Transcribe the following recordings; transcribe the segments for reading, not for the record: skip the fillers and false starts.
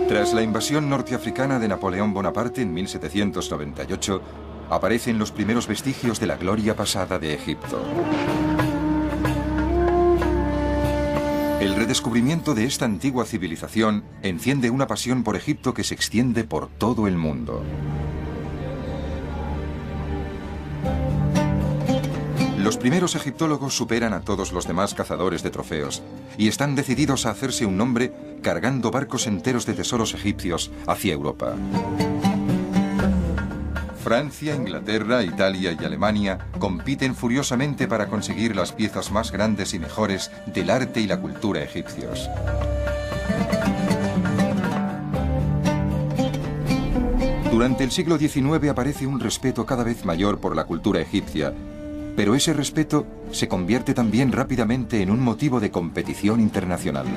Tras la invasión norteafricana de Napoleón Bonaparte en 1798, aparecen los primeros vestigios de la gloria pasada de Egipto. El redescubrimiento de esta antigua civilización enciende una pasión por Egipto que se extiende por todo el mundo. Los primeros egiptólogos superan a todos los demás cazadores de trofeos y están decididos a hacerse un nombre cargando barcos enteros de tesoros egipcios hacia Europa. Francia, Inglaterra, Italia y Alemania compiten furiosamente para conseguir las piezas más grandes y mejores del arte y la cultura egipcios. Durante el siglo XIX aparece un respeto cada vez mayor por la cultura egipcia, pero ese respeto se convierte también rápidamente en un motivo de competición internacional.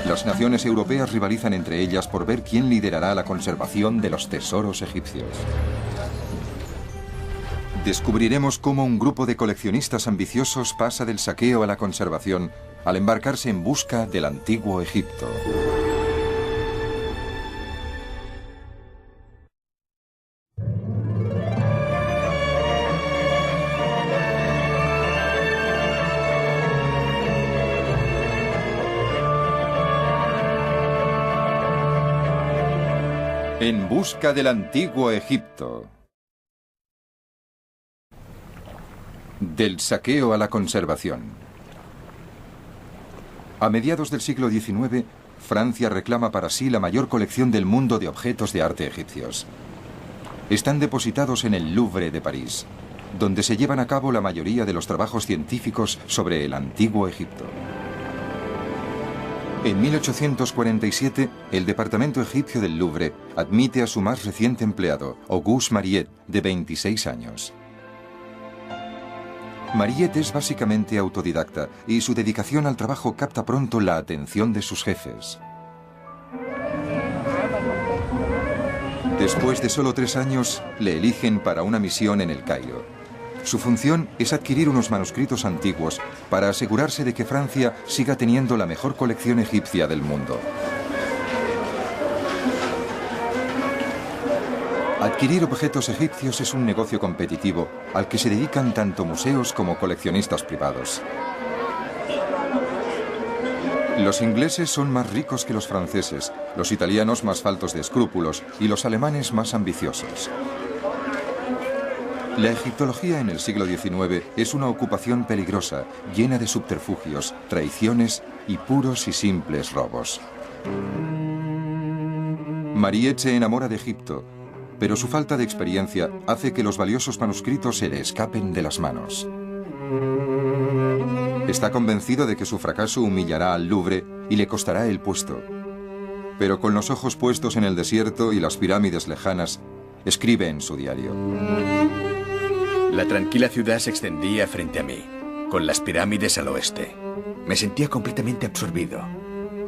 Las naciones europeas rivalizan entre ellas por ver quién liderará la conservación de los tesoros egipcios. Descubriremos cómo un grupo de coleccionistas ambiciosos pasa del saqueo a la conservación al embarcarse en busca del antiguo Egipto. En busca del antiguo Egipto. Del saqueo a la conservación. A mediados del siglo XIX, Francia reclama para sí la mayor colección del mundo de objetos de arte egipcios. Están depositados en el Louvre de París, donde se llevan a cabo la mayoría de los trabajos científicos sobre el antiguo Egipto. En 1847, el departamento egipcio del Louvre admite a su más reciente empleado, Auguste Mariette, de 26 años. Mariette es básicamente autodidacta y su dedicación al trabajo capta pronto la atención de sus jefes. Después de solo 3 años, le eligen para una misión en el Cairo. Su función es adquirir unos manuscritos antiguos para asegurarse de que Francia siga teniendo la mejor colección egipcia del mundo. Adquirir objetos egipcios es un negocio competitivo al que se dedican tanto museos como coleccionistas privados. Los ingleses son más ricos que los franceses, los italianos más faltos de escrúpulos y los alemanes más ambiciosos. La egiptología en el siglo XIX es una ocupación peligrosa, llena de subterfugios, traiciones y puros y simples robos. Mariette se enamora de Egipto, pero su falta de experiencia hace que los valiosos manuscritos se le escapen de las manos. Está convencido de que su fracaso humillará al Louvre y le costará el puesto. Pero con los ojos puestos en el desierto y las pirámides lejanas, escribe en su diario: La tranquila ciudad se extendía frente a mí, con las pirámides al oeste. Me sentía completamente absorbido.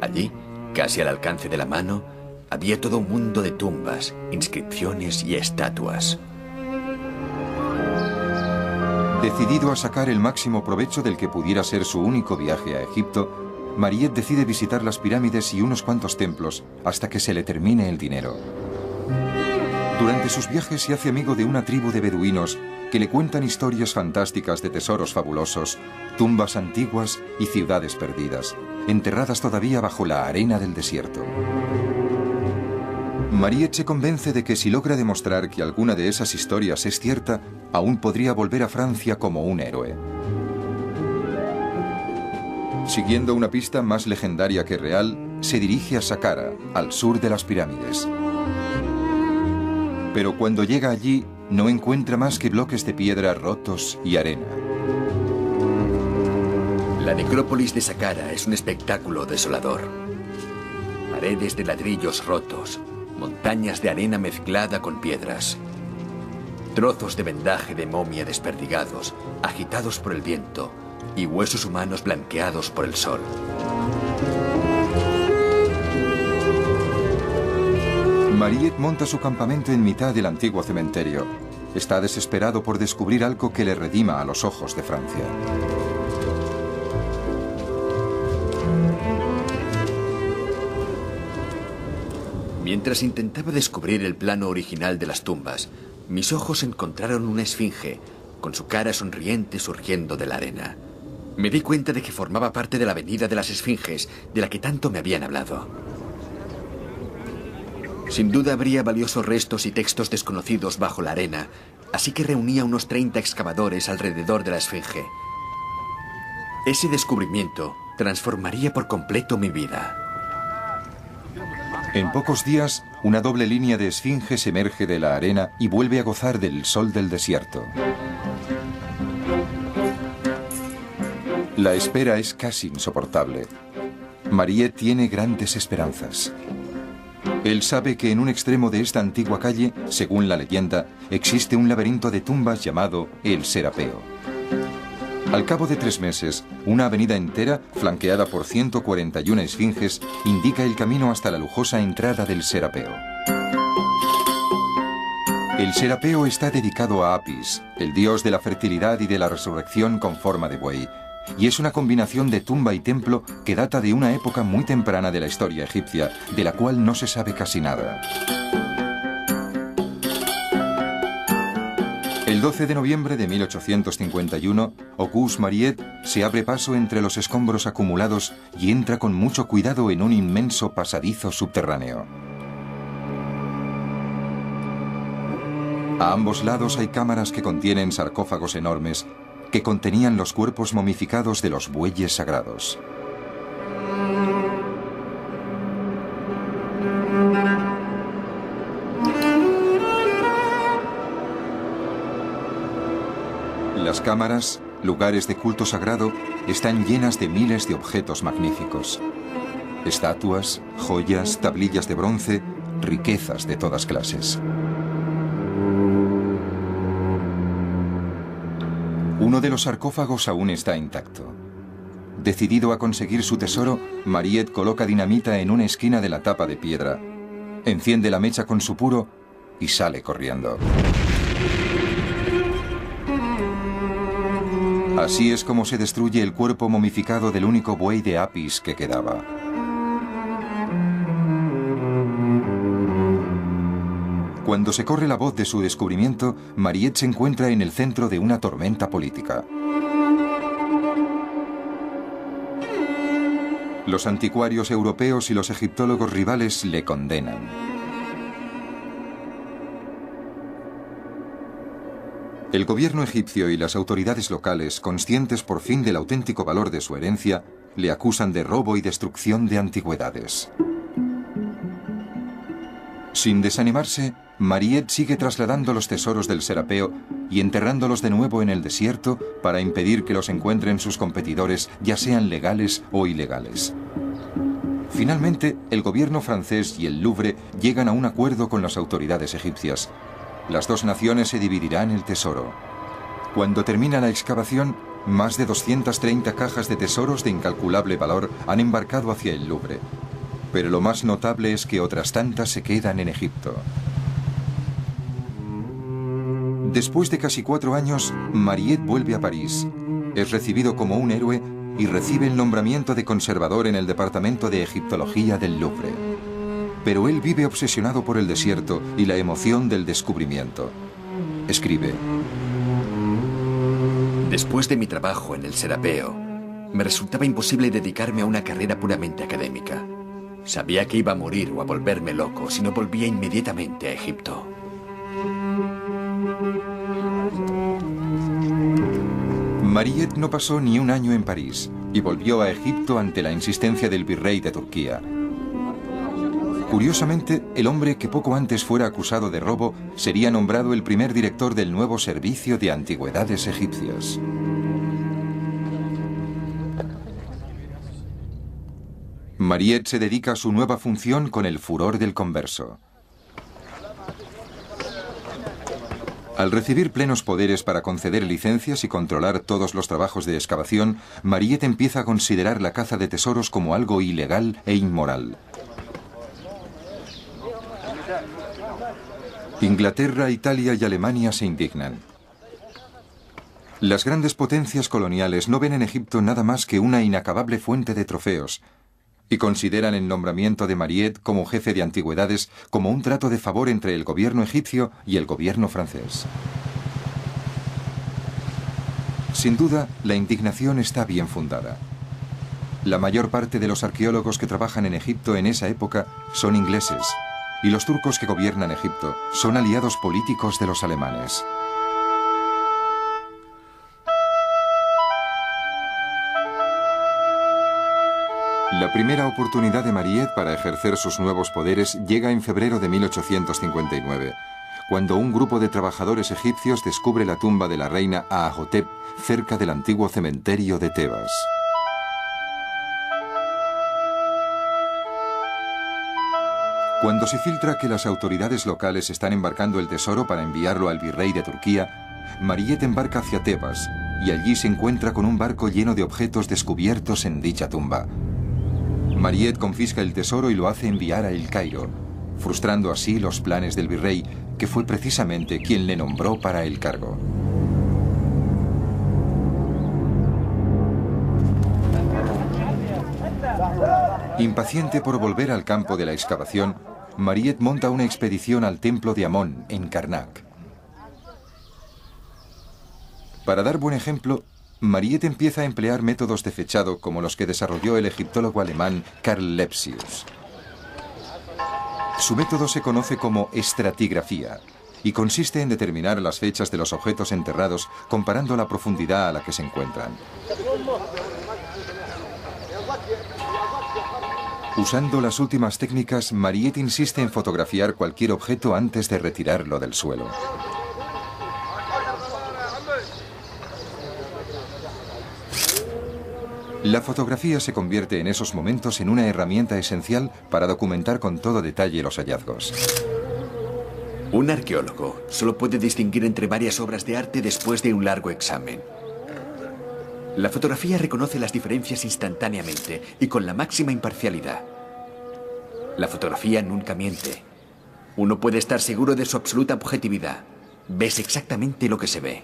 Allí, casi al alcance de la mano, había todo un mundo de tumbas, inscripciones y estatuas. Decidido a sacar el máximo provecho del que pudiera ser su único viaje a Egipto, Mariette decide visitar las pirámides y unos cuantos templos hasta que se le termine el dinero. Durante sus viajes se hace amigo de una tribu de beduinos que le cuentan historias fantásticas de tesoros fabulosos, tumbas antiguas y ciudades perdidas, enterradas todavía bajo la arena del desierto. Mariette se convence de que si logra demostrar que alguna de esas historias es cierta, aún podría volver a Francia como un héroe. Siguiendo una pista más legendaria que real, se dirige a Saqqara, al sur de las pirámides. Pero cuando llega allí, no encuentra más que bloques de piedra rotos y arena. La necrópolis de Saqqara es un espectáculo desolador. Paredes de ladrillos rotos, montañas de arena mezclada con piedras, trozos de vendaje de momia desperdigados, agitados por el viento, y huesos humanos blanqueados por el sol. Mariette monta su campamento en mitad del antiguo cementerio. Está desesperado por descubrir algo que le redima a los ojos de Francia. Mientras intentaba descubrir el plano original de las tumbas, mis ojos encontraron una esfinge, con su cara sonriente surgiendo de la arena. Me di cuenta de que formaba parte de la avenida de las esfinges, de la que tanto me habían hablado. Sin duda habría valiosos restos y textos desconocidos bajo la arena, así que reuní a unos 30 excavadores alrededor de la esfinge. Ese descubrimiento transformaría por completo mi vida. En pocos días, una doble línea de esfinges emerge de la arena y vuelve a gozar del sol del desierto. La espera es casi insoportable. Mariette tiene grandes esperanzas. Él sabe que en un extremo de esta antigua calle, según la leyenda, existe un laberinto de tumbas llamado el Serapeo. Al cabo de 3 meses, una avenida entera, flanqueada por 141 esfinges, indica el camino hasta la lujosa entrada del Serapeo. El Serapeo está dedicado a Apis, el dios de la fertilidad y de la resurrección con forma de buey, y es una combinación de tumba y templo que data de una época muy temprana de la historia egipcia, de la cual no se sabe casi nada. El 12 de noviembre de 1851, Auguste Mariette se abre paso entre los escombros acumulados y entra con mucho cuidado en un inmenso pasadizo subterráneo. A ambos lados hay cámaras que contienen sarcófagos enormes que contenían los cuerpos momificados de los bueyes sagrados. Las cámaras, lugares de culto sagrado, están llenas de miles de objetos magníficos. Estatuas, joyas, tablillas de bronce, riquezas de todas clases. Uno de los sarcófagos aún está intacto. Decidido a conseguir su tesoro, Mariette coloca dinamita en una esquina de la tapa de piedra, enciende la mecha con su puro y sale corriendo. Así es como se destruye el cuerpo momificado del único buey de Apis que quedaba. Cuando se corre la voz de su descubrimiento, Mariette se encuentra en el centro de una tormenta política. Los anticuarios europeos y los egiptólogos rivales le condenan. El gobierno egipcio y las autoridades locales, conscientes por fin del auténtico valor de su herencia, le acusan de robo y destrucción de antigüedades. Sin desanimarse, Mariette sigue trasladando los tesoros del Serapeo y enterrándolos de nuevo en el desierto para impedir que los encuentren sus competidores, ya sean legales o ilegales. Finalmente, el gobierno francés y el Louvre llegan a un acuerdo con las autoridades egipcias. Las dos naciones se dividirán el tesoro. Cuando termina la excavación, más de 230 cajas de tesoros de incalculable valor han embarcado hacia el Louvre. Pero lo más notable es que otras tantas se quedan en Egipto. Después de casi 4 años, Mariette vuelve a París. Es recibido como un héroe y recibe el nombramiento de conservador en el departamento de egiptología del Louvre. Pero él vive obsesionado por el desierto y la emoción del descubrimiento. Escribe: Después de mi trabajo en el Serapeo, me resultaba imposible dedicarme a una carrera puramente académica. Sabía que iba a morir o a volverme loco si no volvía inmediatamente a Egipto. Mariette no pasó ni un año en París y volvió a Egipto ante la insistencia del virrey de Turquía. Curiosamente, el hombre que poco antes fuera acusado de robo sería nombrado el primer director del nuevo servicio de antigüedades egipcias. Mariette se dedica a su nueva función con el furor del converso. Al recibir plenos poderes para conceder licencias y controlar todos los trabajos de excavación, Mariette empieza a considerar la caza de tesoros como algo ilegal e inmoral. Inglaterra, Italia y Alemania se indignan. Las grandes potencias coloniales no ven en Egipto nada más que una inacabable fuente de trofeos, y consideran el nombramiento de Mariette como jefe de antigüedades como un trato de favor entre el gobierno egipcio y el gobierno francés. Sin duda, la indignación está bien fundada. La mayor parte de los arqueólogos que trabajan en Egipto en esa época son ingleses, y los turcos que gobiernan Egipto son aliados políticos de los alemanes. La primera oportunidad de Mariette para ejercer sus nuevos poderes llega en febrero de 1859, cuando un grupo de trabajadores egipcios descubre la tumba de la reina Ahotep cerca del antiguo cementerio de Tebas. Cuando se filtra que las autoridades locales están embarcando el tesoro para enviarlo al virrey de Turquía, Mariette embarca hacia Tebas y allí se encuentra con un barco lleno de objetos descubiertos en dicha tumba. Mariette confisca el tesoro y lo hace enviar a El Cairo, frustrando así los planes del virrey, que fue precisamente quien le nombró para el cargo. Impaciente por volver al campo de la excavación, Mariette monta una expedición al templo de Amón, en Karnak. Para dar buen ejemplo, Mariette empieza a emplear métodos de fechado como los que desarrolló el egiptólogo alemán Karl Lepsius. Su método se conoce como estratigrafía y consiste en determinar las fechas de los objetos enterrados comparando la profundidad a la que se encuentran. Usando las últimas técnicas, Mariette insiste en fotografiar cualquier objeto antes de retirarlo del suelo. La fotografía se convierte en esos momentos en una herramienta esencial para documentar con todo detalle los hallazgos. Un arqueólogo solo puede distinguir entre varias obras de arte después de un largo examen. La fotografía reconoce las diferencias instantáneamente y con la máxima imparcialidad. La fotografía nunca miente. Uno puede estar seguro de su absoluta objetividad. Ves exactamente lo que se ve.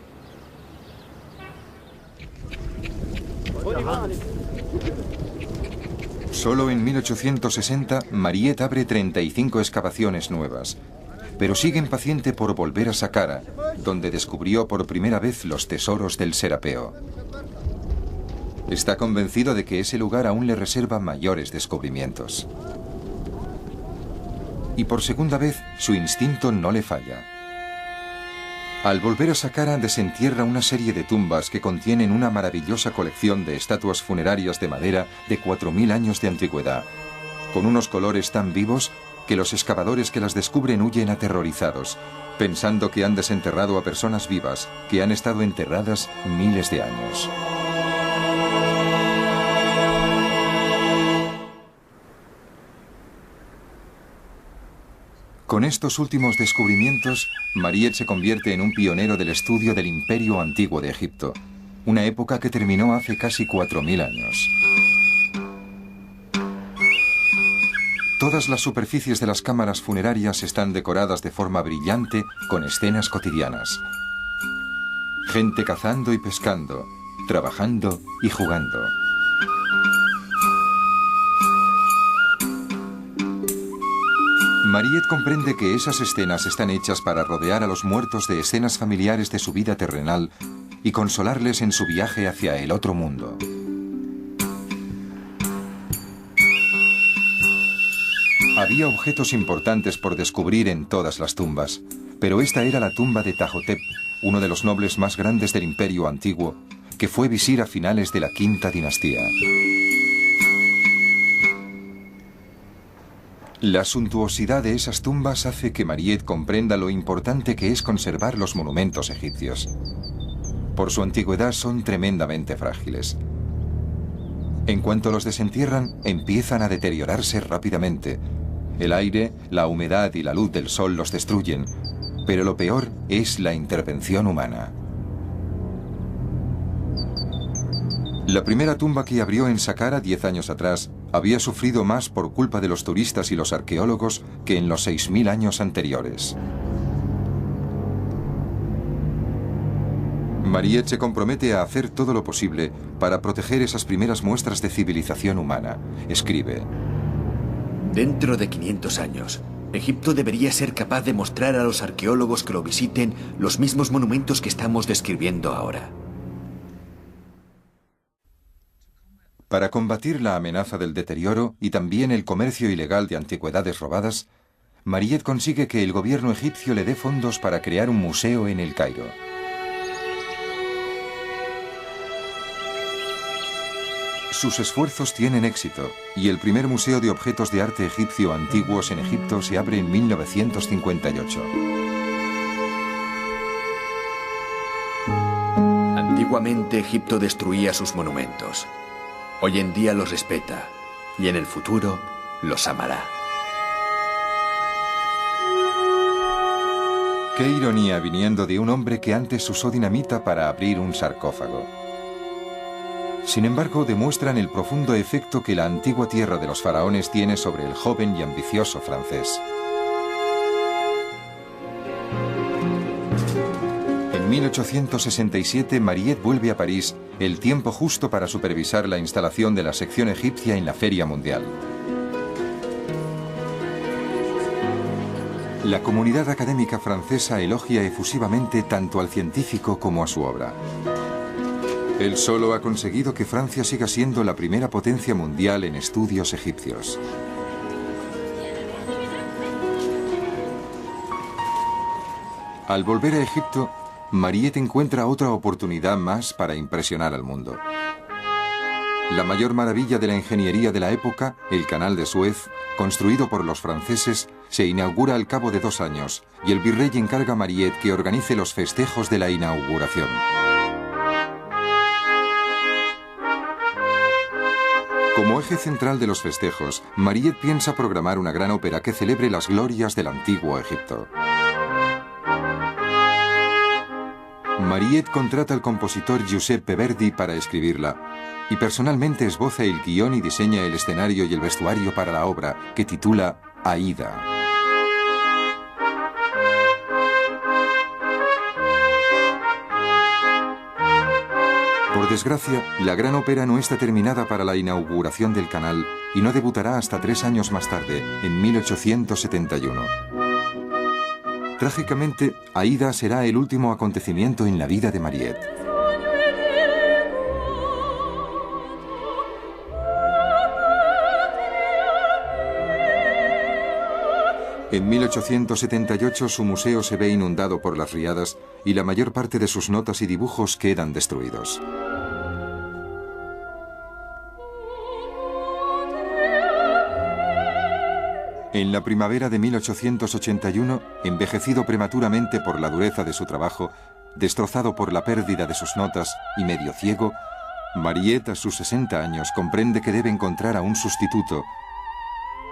Solo en 1860, Mariette abre 35 excavaciones nuevas, pero sigue impaciente por volver a Saqqara, donde descubrió por primera vez los tesoros del Serapeo. Está convencido de que ese lugar aún le reserva mayores descubrimientos. Y por segunda vez, su instinto no le falla. Al volver a Saqqara, desentierra una serie de tumbas que contienen una maravillosa colección de estatuas funerarias de madera de 4000 años de antigüedad, con unos colores tan vivos que los excavadores que las descubren huyen aterrorizados, pensando que han desenterrado a personas vivas que han estado enterradas miles de años. Con estos últimos descubrimientos, Mariette se convierte en un pionero del estudio del Imperio Antiguo de Egipto, una época que terminó hace casi 4000 años. Todas las superficies de las cámaras funerarias están decoradas de forma brillante con escenas cotidianas. Gente cazando y pescando, trabajando y jugando. Mariette comprende que esas escenas están hechas para rodear a los muertos de escenas familiares de su vida terrenal y consolarles en su viaje hacia el otro mundo. Había objetos importantes por descubrir en todas las tumbas, pero esta era la tumba de Ptahhotep, uno de los nobles más grandes del Imperio Antiguo, que fue visir a finales de la Quinta Dinastía. La suntuosidad de esas tumbas hace que Mariette comprenda lo importante que es conservar los monumentos egipcios. Por su antigüedad son tremendamente frágiles. En cuanto los desentierran, empiezan a deteriorarse rápidamente. El aire, la humedad y la luz del sol los destruyen, pero lo peor es la intervención humana. La primera tumba que abrió en Saqqara 10 años atrás había sufrido más por culpa de los turistas y los arqueólogos que en los 6000 años anteriores. Mariette se compromete a hacer todo lo posible para proteger esas primeras muestras de civilización humana. Escribe: dentro de 500 años, Egipto debería ser capaz de mostrar a los arqueólogos que lo visiten los mismos monumentos que estamos describiendo ahora. Para combatir la amenaza del deterioro y también el comercio ilegal de antigüedades robadas, Mariette consigue que el gobierno egipcio le dé fondos para crear un museo en El Cairo. Sus esfuerzos tienen éxito y el primer museo de objetos de arte egipcio antiguos en Egipto se abre en 1958. Antiguamente Egipto destruía sus monumentos. Hoy en día los respeta y en el futuro los amará. Qué ironía viniendo de un hombre que antes usó dinamita para abrir un sarcófago. Sin embargo, demuestran el profundo efecto que la antigua tierra de los faraones tiene sobre el joven y ambicioso francés. En 1867, Mariette vuelve a París, el tiempo justo para supervisar la instalación de la sección egipcia en la Feria Mundial. La comunidad académica francesa elogia efusivamente tanto al científico como a su obra. Él solo ha conseguido que Francia siga siendo la primera potencia mundial en estudios egipcios. Al volver a Egipto, Mariette encuentra otra oportunidad más para impresionar al mundo. La mayor maravilla de la ingeniería de la época, el Canal de Suez, construido por los franceses, se inaugura al cabo de 2 años y el virrey encarga a Mariette que organice los festejos de la inauguración. Como eje central de los festejos, Mariette piensa programar una gran ópera que celebre las glorias del antiguo Egipto. Mariette contrata al compositor Giuseppe Verdi para escribirla y personalmente esboza el guión y diseña el escenario y el vestuario para la obra, que titula Aida. Por desgracia, la gran ópera no está terminada para la inauguración del canal y no debutará hasta 3 años más tarde, en 1871. Trágicamente, Aida será el último acontecimiento en la vida de Mariette. En 1878 su museo se ve inundado por las riadas y la mayor parte de sus notas y dibujos quedan destruidos. En la primavera de 1881, envejecido prematuramente por la dureza de su trabajo, destrozado por la pérdida de sus notas y medio ciego, Mariette, a sus 60 años, comprende que debe encontrar a un sustituto.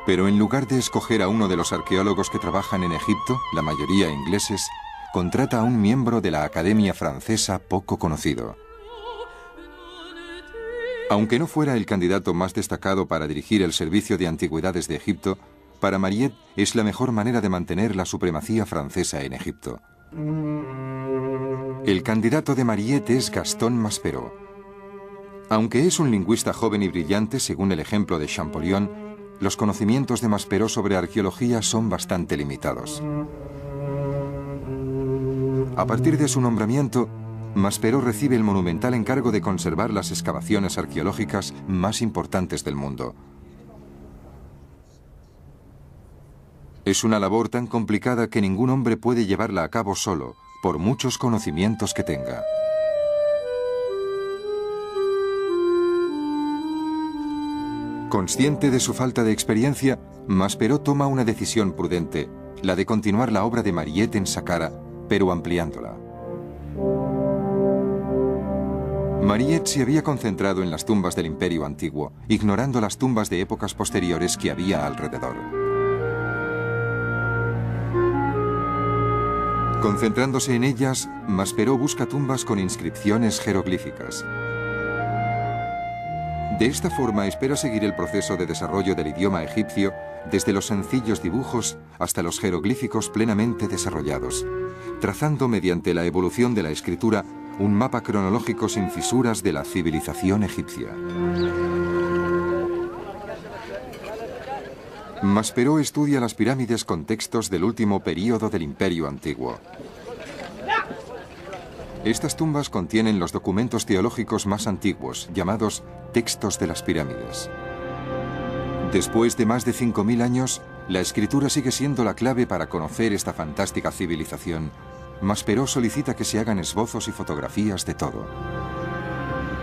Pero en lugar de escoger a uno de los arqueólogos que trabajan en Egipto, la mayoría ingleses, contrata a un miembro de la Academia Francesa poco conocido. Aunque no fuera el candidato más destacado para dirigir el servicio de antigüedades de Egipto, para Mariette es la mejor manera de mantener la supremacía francesa en Egipto. El candidato de Mariette es Gaston Maspero. Aunque es un lingüista joven y brillante, según el ejemplo de Champollion, los conocimientos de Maspero sobre arqueología son bastante limitados. A partir de su nombramiento, Maspero recibe el monumental encargo de conservar las excavaciones arqueológicas más importantes del mundo. Es una labor tan complicada que ningún hombre puede llevarla a cabo solo, por muchos conocimientos que tenga. Consciente de su falta de experiencia, Maspero toma una decisión prudente, la de continuar la obra de Mariette en Saqqara, pero ampliándola. Mariette se había concentrado en las tumbas del Imperio Antiguo, ignorando las tumbas de épocas posteriores que había alrededor. Concentrándose en ellas, Maspero busca tumbas con inscripciones jeroglíficas. De esta forma espera seguir el proceso de desarrollo del idioma egipcio desde los sencillos dibujos hasta los jeroglíficos plenamente desarrollados, trazando mediante la evolución de la escritura un mapa cronológico sin fisuras de la civilización egipcia. Maspero estudia las pirámides con textos del último período del Imperio Antiguo. Estas tumbas contienen los documentos teológicos más antiguos, llamados textos de las pirámides. Después de más de 5000 años, la escritura sigue siendo la clave para conocer esta fantástica civilización. Maspero solicita que se hagan esbozos y fotografías de todo.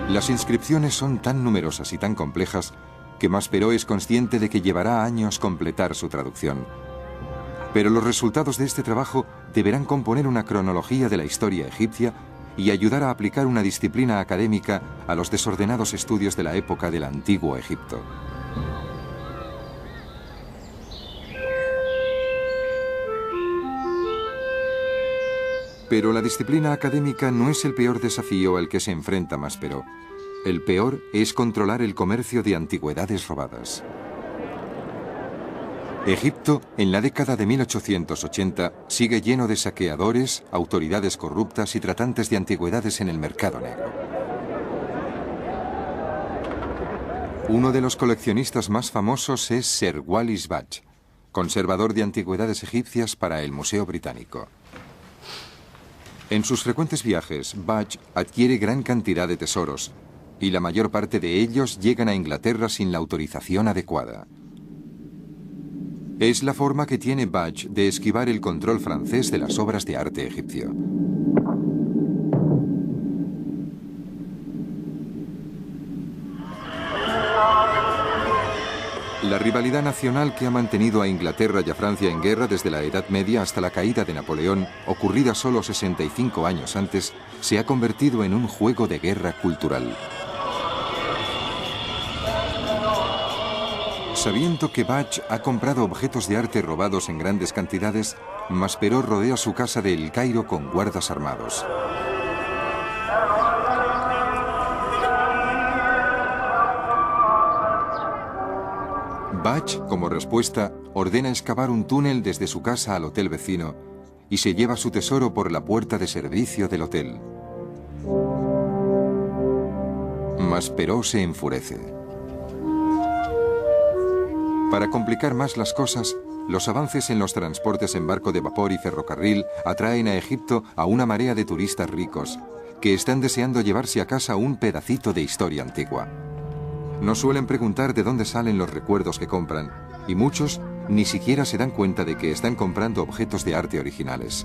Las inscripciones son tan numerosas y tan complejas que Maspero es consciente de que llevará años completar su traducción. Pero los resultados de este trabajo deberán componer una cronología de la historia egipcia y ayudar a aplicar una disciplina académica a los desordenados estudios de la época del Antiguo Egipto. Pero la disciplina académica no es el peor desafío al que se enfrenta Maspero. El peor es controlar el comercio de antigüedades robadas. Egipto, en la década de 1880, sigue lleno de saqueadores, autoridades corruptas y tratantes de antigüedades en el mercado negro. Uno de los coleccionistas más famosos es Sir Wallis Budge, conservador de antigüedades egipcias para el Museo Británico. En sus frecuentes viajes, Budge adquiere gran cantidad de tesoros, y la mayor parte de ellos llegan a Inglaterra sin la autorización adecuada. Es la forma que tiene Budge de esquivar el control francés de las obras de arte egipcio. La rivalidad nacional que ha mantenido a Inglaterra y a Francia en guerra desde la Edad Media hasta la caída de Napoleón, ocurrida solo 65 años antes, se ha convertido en un juego de guerra cultural. Sabiendo que Budge ha comprado objetos de arte robados en grandes cantidades, Maspero rodea su casa de El Cairo con guardas armados. Budge, como respuesta, ordena excavar un túnel desde su casa al hotel vecino y se lleva su tesoro por la puerta de servicio del hotel. Maspero se enfurece. Para complicar más las cosas, los avances en los transportes en barco de vapor y ferrocarril atraen a Egipto a una marea de turistas ricos que están deseando llevarse a casa un pedacito de historia antigua. No suelen preguntar de dónde salen los recuerdos que compran, y muchos ni siquiera se dan cuenta de que están comprando objetos de arte originales.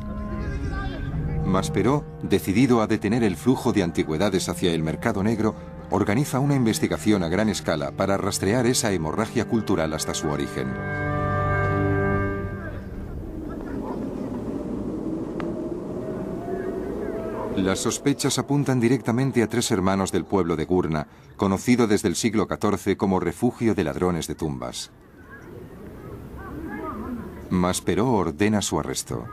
Maspero, decidido a detener el flujo de antigüedades hacia el mercado negro, organiza una investigación a gran escala para rastrear esa hemorragia cultural hasta su origen. Las sospechas apuntan directamente a 3 hermanos del pueblo de Gurna, conocido desde el siglo XIV como refugio de ladrones de tumbas. Maspero ordena su arresto.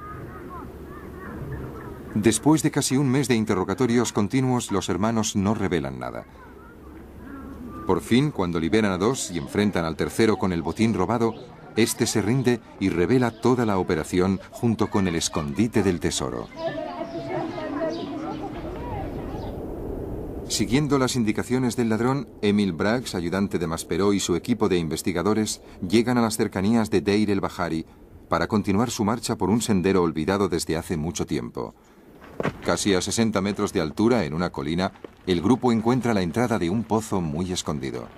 Después de casi un mes de interrogatorios continuos, los hermanos no revelan nada. Por fin, cuando liberan a 2 y enfrentan al tercero con el botín robado, este se rinde y revela toda la operación junto con el escondite del tesoro. Siguiendo las indicaciones del ladrón, Emil Braggs, ayudante de Maspero, y su equipo de investigadores llegan a las cercanías de Deir el-Bahari para continuar su marcha por un sendero olvidado desde hace mucho tiempo. Casi a 60 metros de altura, en una colina, el grupo encuentra la entrada de un pozo muy escondido.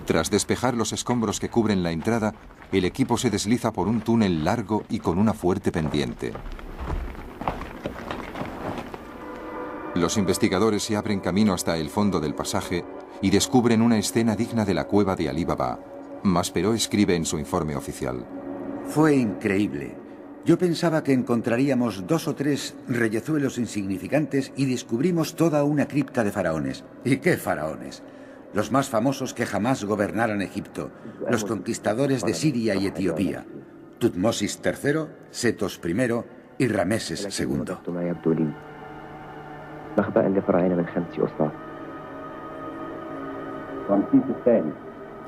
Tras despejar los escombros que cubren la entrada, el equipo se desliza por un túnel largo y con una fuerte pendiente. Los investigadores se abren camino hasta el fondo del pasaje y descubren una escena digna de la cueva de Alí Baba. Maspero escribe en su informe oficial: Fue increíble. Yo pensaba que encontraríamos 2 o 3 reyezuelos insignificantes y descubrimos toda una cripta de faraones. ¿Y qué faraones? Los más famosos que jamás gobernaran Egipto, los conquistadores de Siria y Etiopía. Tutmosis III, Setos I y Rameses II.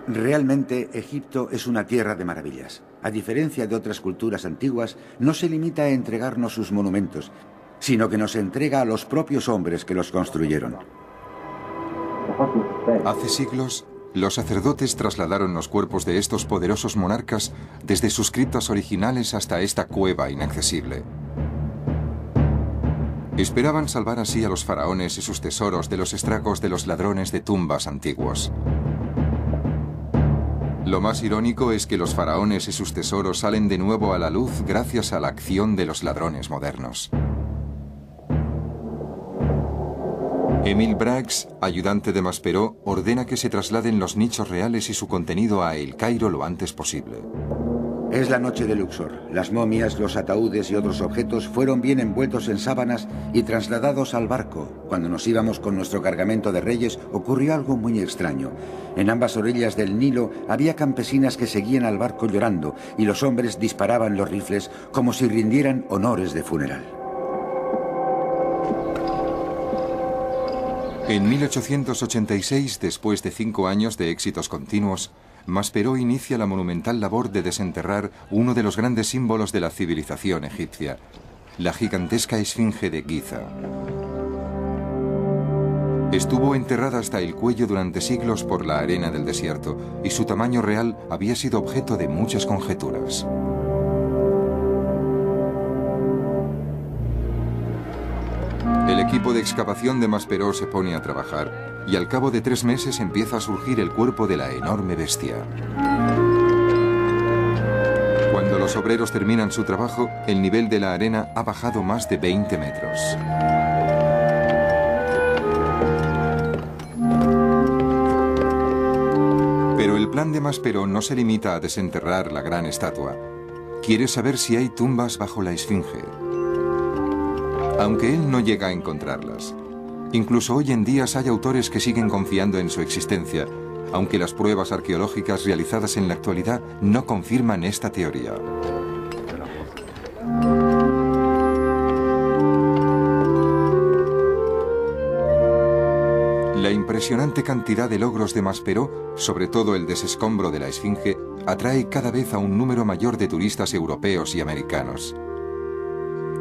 Realmente, Egipto es una tierra de maravillas. A diferencia de otras culturas antiguas, no se limita a entregarnos sus monumentos, sino que nos entrega a los propios hombres que los construyeron. Hace siglos, los sacerdotes trasladaron los cuerpos de estos poderosos monarcas desde sus criptas originales hasta esta cueva inaccesible. Esperaban salvar así a los faraones y sus tesoros de los estragos de los ladrones de tumbas antiguos. Lo más irónico es que los faraones y sus tesoros salen de nuevo a la luz gracias a la acción de los ladrones modernos. Émile Brax, ayudante de Maspero, ordena que se trasladen los nichos reales y su contenido a El Cairo lo antes posible. Es la noche de Luxor. Las momias, los ataúdes y otros objetos fueron bien envueltos en sábanas y trasladados al barco. Cuando nos íbamos con nuestro cargamento de reyes, ocurrió algo muy extraño. En ambas orillas del Nilo había campesinas que seguían al barco llorando y los hombres disparaban los rifles como si rindieran honores de funeral. En 1886, después de 5 años de éxitos continuos, Maspero inicia la monumental labor de desenterrar uno de los grandes símbolos de la civilización egipcia, la gigantesca esfinge de Giza. Estuvo enterrada hasta el cuello durante siglos por la arena del desierto y su tamaño real había sido objeto de muchas conjeturas. El equipo de excavación de Maspero se pone a trabajar y al cabo de 3 meses empieza a surgir el cuerpo de la enorme bestia. Cuando los obreros terminan su trabajo, el nivel de la arena ha bajado más de 20 metros. Pero el plan de Maspero no se limita a desenterrar la gran estatua. Quiere saber si hay tumbas bajo la esfinge. Aunque él no llega a encontrarlas. Incluso hoy en día hay autores que siguen confiando en su existencia, aunque las pruebas arqueológicas realizadas en la actualidad no confirman esta teoría. La impresionante cantidad de logros de Maspero, sobre todo el desescombro de la esfinge, atrae cada vez a un número mayor de turistas europeos y americanos.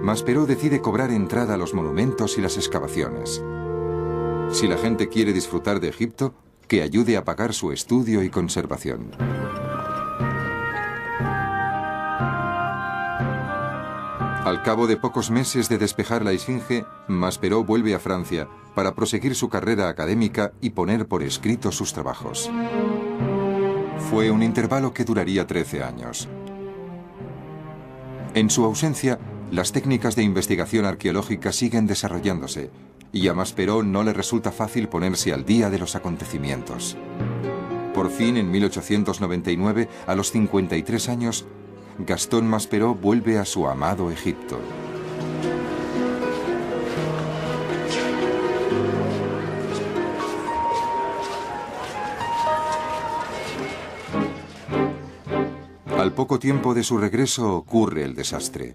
Maspero decide cobrar entrada a los monumentos y las excavaciones. Si la gente quiere disfrutar de Egipto, que ayude a pagar su estudio y conservación. Al cabo de pocos meses de despejar la esfinge, Maspero vuelve a Francia para proseguir su carrera académica y poner por escrito sus trabajos. Fue un intervalo que duraría 13 años. En su ausencia, las técnicas de investigación arqueológica siguen desarrollándose y a Maspero no le resulta fácil ponerse al día de los acontecimientos. Por fin, en 1899, a los 53 años, Gastón Maspero vuelve a su amado Egipto. Al poco tiempo de su regreso ocurre el desastre.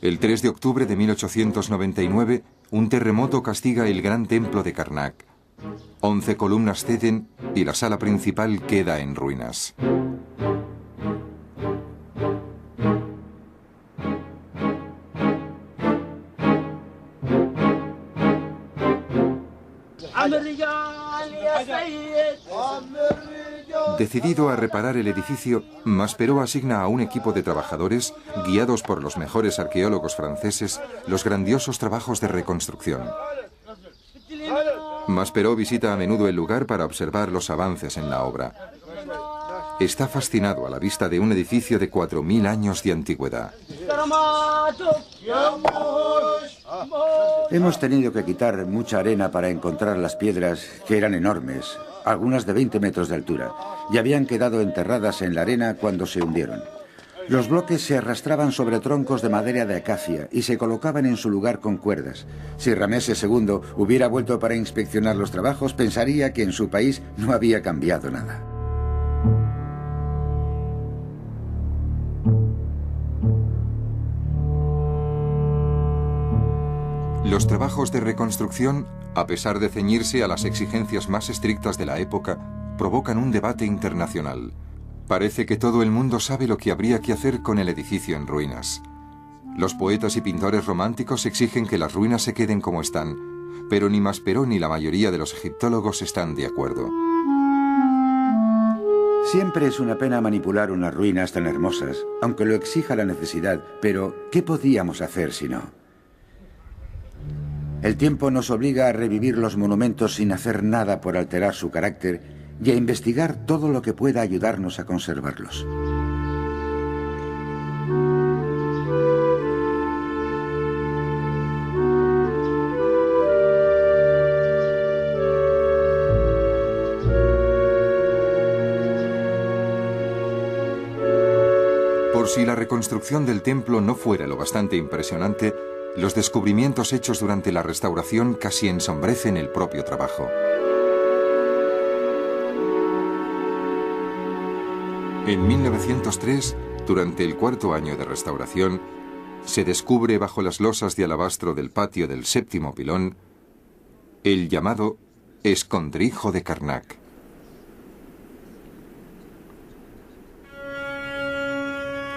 El 3 de octubre de 1899, un terremoto castiga el gran templo de Karnak. 11 columnas ceden y la sala principal queda en ruinas. Decidido a reparar el edificio, Maspero asigna a un equipo de trabajadores, guiados por los mejores arqueólogos franceses, los grandiosos trabajos de reconstrucción. Maspero visita a menudo el lugar para observar los avances en la obra. Está fascinado a la vista de un edificio de 4000 años de antigüedad. Hemos tenido que quitar mucha arena para encontrar las piedras, que eran enormes, algunas de 20 metros de altura, y habían quedado enterradas en la arena cuando se hundieron. Los bloques se arrastraban sobre troncos de madera de acacia y se colocaban en su lugar con cuerdas. Si Ramsés II hubiera vuelto para inspeccionar los trabajos, pensaría que en su país no había cambiado nada. Los trabajos de reconstrucción, a pesar de ceñirse a las exigencias más estrictas de la época, provocan un debate internacional. Parece que todo el mundo sabe lo que habría que hacer con el edificio en ruinas. Los poetas y pintores románticos exigen que las ruinas se queden como están, pero ni Maspero ni la mayoría de los egiptólogos están de acuerdo. Siempre es una pena manipular unas ruinas tan hermosas, aunque lo exija la necesidad, pero ¿qué podíamos hacer si no? El tiempo nos obliga a revivir los monumentos sin hacer nada por alterar su carácter y a investigar todo lo que pueda ayudarnos a conservarlos. Por si la reconstrucción del templo no fuera lo bastante impresionante, los descubrimientos hechos durante la restauración casi ensombrecen el propio trabajo. En 1903, durante el cuarto año de restauración, se descubre bajo las losas de alabastro del patio del séptimo pilón el llamado escondrijo de Karnak.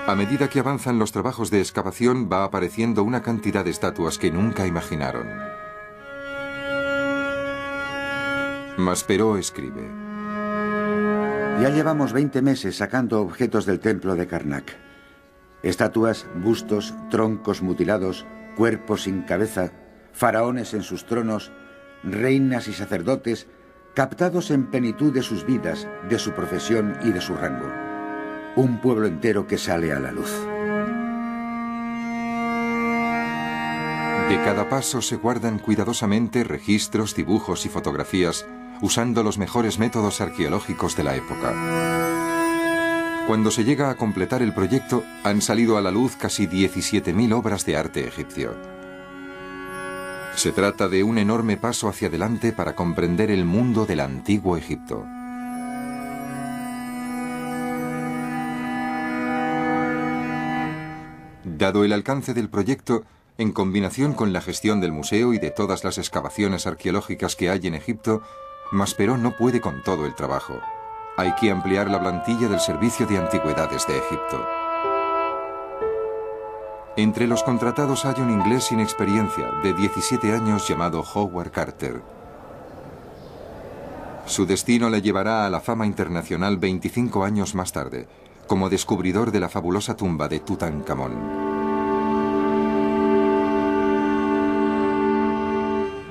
A medida que avanzan los trabajos de excavación, va apareciendo una cantidad de estatuas que nunca imaginaron. Maspero escribe: Ya llevamos 20 meses sacando objetos del templo de Karnak. Estatuas, bustos, troncos mutilados, cuerpos sin cabeza, faraones en sus tronos, reinas y sacerdotes, captados en plenitud de sus vidas, de su profesión y de su rango. Un pueblo entero que sale a la luz. De cada paso se guardan cuidadosamente registros, dibujos y fotografías, usando los mejores métodos arqueológicos de la época. Cuando se llega a completar el proyecto, han salido a la luz casi 17.000 obras de arte egipcio. Se trata de un enorme paso hacia adelante para comprender el mundo del antiguo Egipto. Dado el alcance del proyecto, en combinación con la gestión del museo y de todas las excavaciones arqueológicas que hay en Egipto, Maspero no puede con todo el trabajo. Hay que ampliar la plantilla del Servicio de Antigüedades de Egipto. Entre los contratados hay un inglés sin experiencia, de 17 años, llamado Howard Carter. Su destino le llevará a la fama internacional 25 años más tarde, como descubridor de la fabulosa tumba de Tutankamón.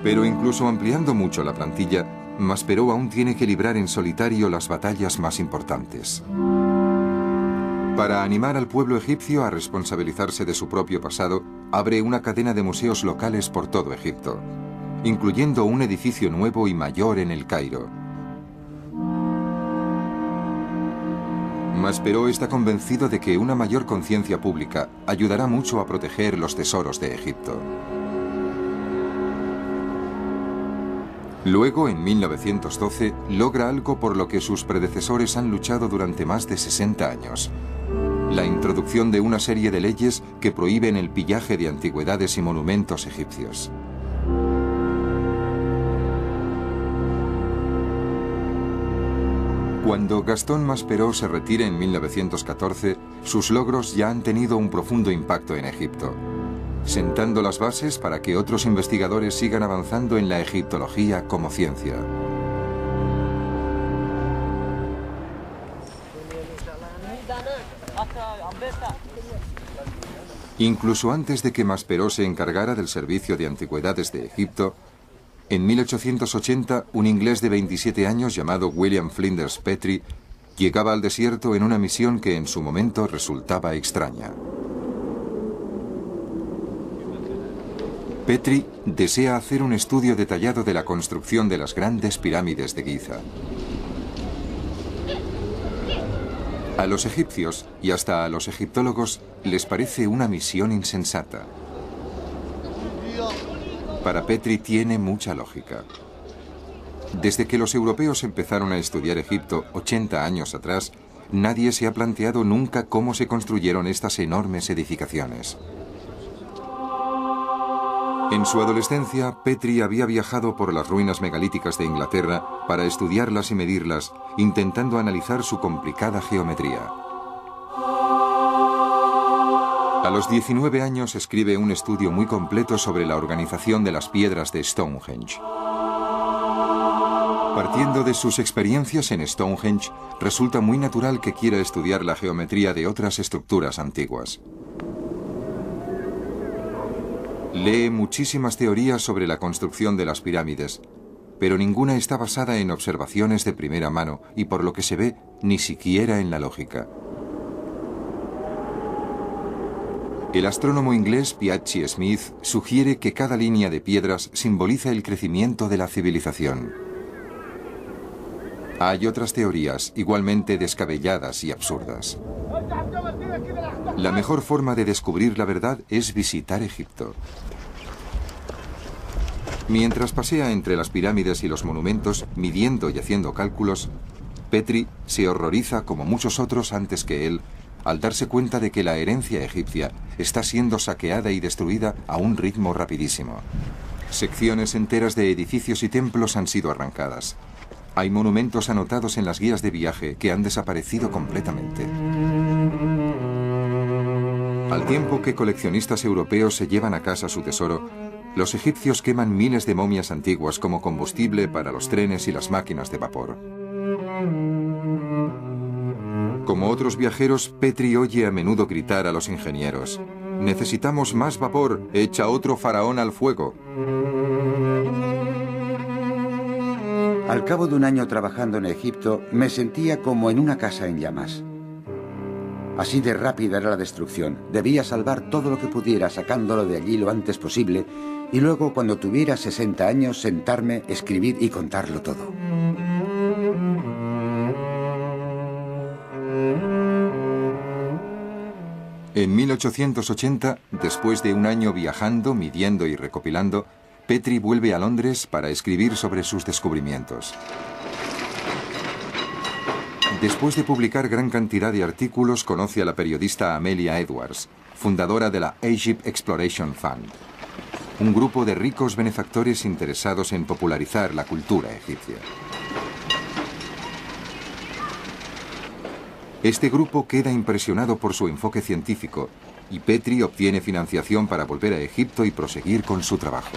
Pero incluso ampliando mucho la plantilla, Maspero aún tiene que librar en solitario las batallas más importantes. Para animar al pueblo egipcio a responsabilizarse de su propio pasado, abre una cadena de museos locales por todo Egipto, incluyendo un edificio nuevo y mayor en El Cairo. Maspero está convencido de que una mayor conciencia pública ayudará mucho a proteger los tesoros de Egipto. Luego, en 1912, logra algo por lo que sus predecesores han luchado durante más de 60 años. La introducción de una serie de leyes que prohíben el pillaje de antigüedades y monumentos egipcios. Cuando Gastón Maspero se retire en 1914, sus logros ya han tenido un profundo impacto en Egipto, sentando las bases para que otros investigadores sigan avanzando en la egiptología como ciencia. Incluso antes de que Maspero se encargara del Servicio de Antigüedades de Egipto, en 1880 un inglés de 27 años llamado William Flinders Petrie llegaba al desierto en una misión que en su momento resultaba extraña. Petrie desea hacer un estudio detallado de la construcción de las grandes pirámides de Giza. A los egipcios y hasta a los egiptólogos les parece una misión insensata. Para Petrie tiene mucha lógica. Desde que los europeos empezaron a estudiar Egipto 80 años atrás, nadie se ha planteado nunca cómo se construyeron estas enormes edificaciones. En su adolescencia, Petrie había viajado por las ruinas megalíticas de Inglaterra para estudiarlas y medirlas, intentando analizar su complicada geometría. A los 19 años escribe un estudio muy completo sobre la organización de las piedras de Stonehenge. Partiendo de sus experiencias en Stonehenge, resulta muy natural que quiera estudiar la geometría de otras estructuras antiguas. Lee muchísimas teorías sobre la construcción de las pirámides, pero ninguna está basada en observaciones de primera mano y, por lo que se ve, ni siquiera en la lógica. El astrónomo inglés Piazzi Smith sugiere que cada línea de piedras simboliza el crecimiento de la civilización. Hay otras teorías igualmente descabelladas y absurdas. La mejor forma de descubrir la verdad es visitar Egipto. Mientras pasea entre las pirámides y los monumentos, midiendo y haciendo cálculos, Petrie se horroriza, como muchos otros antes que él, al darse cuenta de que la herencia egipcia está siendo saqueada y destruida a un ritmo rapidísimo. Secciones enteras de edificios y templos han sido arrancadas. Hay monumentos anotados en las guías de viaje que han desaparecido completamente. Al tiempo que coleccionistas europeos se llevan a casa su tesoro, los egipcios queman miles de momias antiguas como combustible para los trenes y las máquinas de vapor. Como otros viajeros, Petrie oye a menudo gritar a los ingenieros: «Necesitamos más vapor, echa otro faraón al fuego». Al cabo de un año trabajando en Egipto, me sentía como en una casa en llamas. Así de rápida era la destrucción. Debía salvar todo lo que pudiera, sacándolo de allí lo antes posible, y luego, cuando tuviera 60 años, sentarme, escribir y contarlo todo. En 1880, después de un año viajando, midiendo y recopilando, Petrie vuelve a Londres para escribir sobre sus descubrimientos. Después de publicar gran cantidad de artículos, conoce a la periodista Amelia Edwards, fundadora de la Egypt Exploration Fund, un grupo de ricos benefactores interesados en popularizar la cultura egipcia. Este grupo queda impresionado por su enfoque científico y Petrie obtiene financiación para volver a Egipto y proseguir con su trabajo.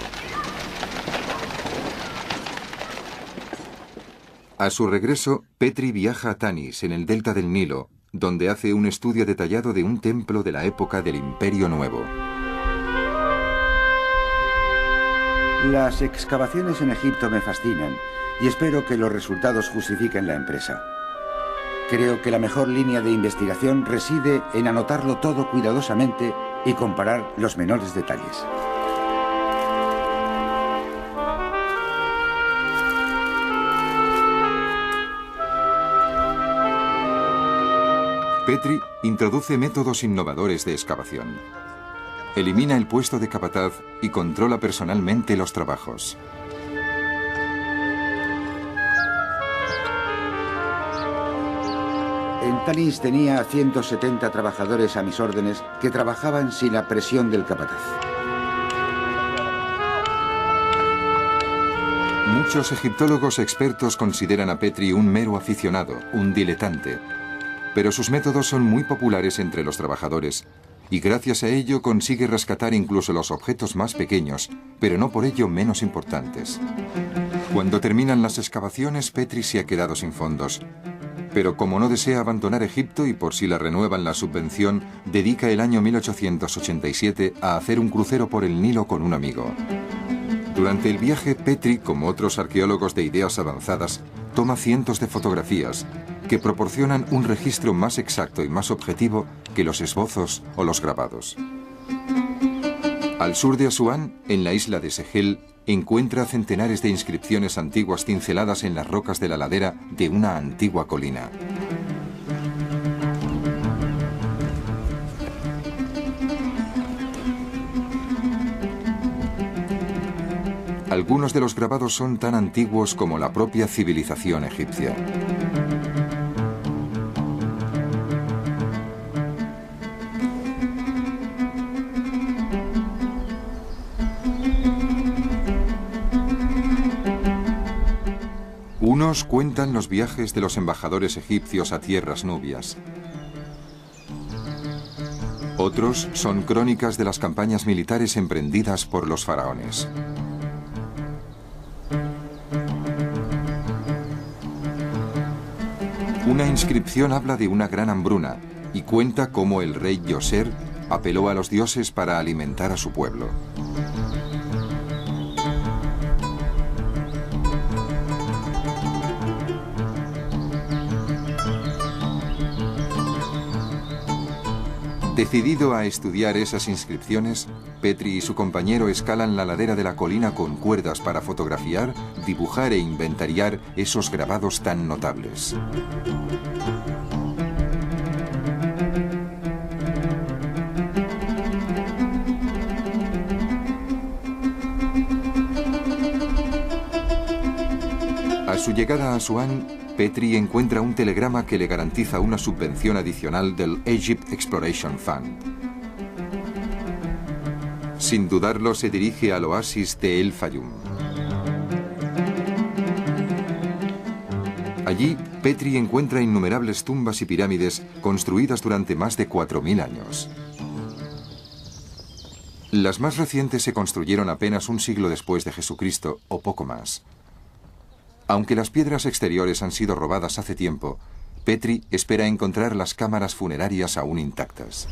A su regreso, Petrie viaja a Tanis, en el delta del Nilo, donde hace un estudio detallado de un templo de la época del Imperio Nuevo. Las excavaciones en Egipto me fascinan y espero que los resultados justifiquen la empresa. Creo que la mejor línea de investigación reside en anotarlo todo cuidadosamente y comparar los menores detalles. Petrie introduce métodos innovadores de excavación. Elimina el puesto de capataz y controla personalmente los trabajos. En Tanis tenía 170 trabajadores a mis órdenes que trabajaban sin la presión del capataz. Muchos egiptólogos expertos consideran a Petrie un mero aficionado, un diletante. Pero sus métodos son muy populares entre los trabajadores, y gracias a ello consigue rescatar incluso los objetos más pequeños, pero no por ello menos importantes. Cuando terminan las excavaciones, Petrie se ha quedado sin fondos. Pero como no desea abandonar Egipto y por si la renuevan la subvención, dedica el año 1887 a hacer un crucero por el Nilo con un amigo. Durante el viaje, Petrie, como otros arqueólogos de ideas avanzadas, toma cientos de fotografías que proporcionan un registro más exacto y más objetivo que los esbozos o los grabados. Al sur de Asuán, en la isla de Sehel, encuentra centenares de inscripciones antiguas cinceladas en las rocas de la ladera de una antigua colina. Algunos de los grabados son tan antiguos como la propia civilización egipcia. Unos cuentan los viajes de los embajadores egipcios a tierras nubias. Otros son crónicas de las campañas militares emprendidas por los faraones. Una inscripción habla de una gran hambruna y cuenta cómo el rey Djoser apeló a los dioses para alimentar a su pueblo. Decidido a estudiar esas inscripciones, Petrie y su compañero escalan la ladera de la colina con cuerdas para fotografiar, dibujar e inventariar esos grabados tan notables. A su llegada a Asuán, Petrie encuentra un telegrama que le garantiza una subvención adicional del Egypt Exploration Fund. Sin dudarlo, se dirige al oasis de El Fayum. Allí, Petrie encuentra innumerables tumbas y pirámides construidas durante más de 4000 años. Las más recientes se construyeron apenas un siglo después de Jesucristo, o poco más. Aunque las piedras exteriores han sido robadas hace tiempo, Petrie espera encontrar las cámaras funerarias aún intactas.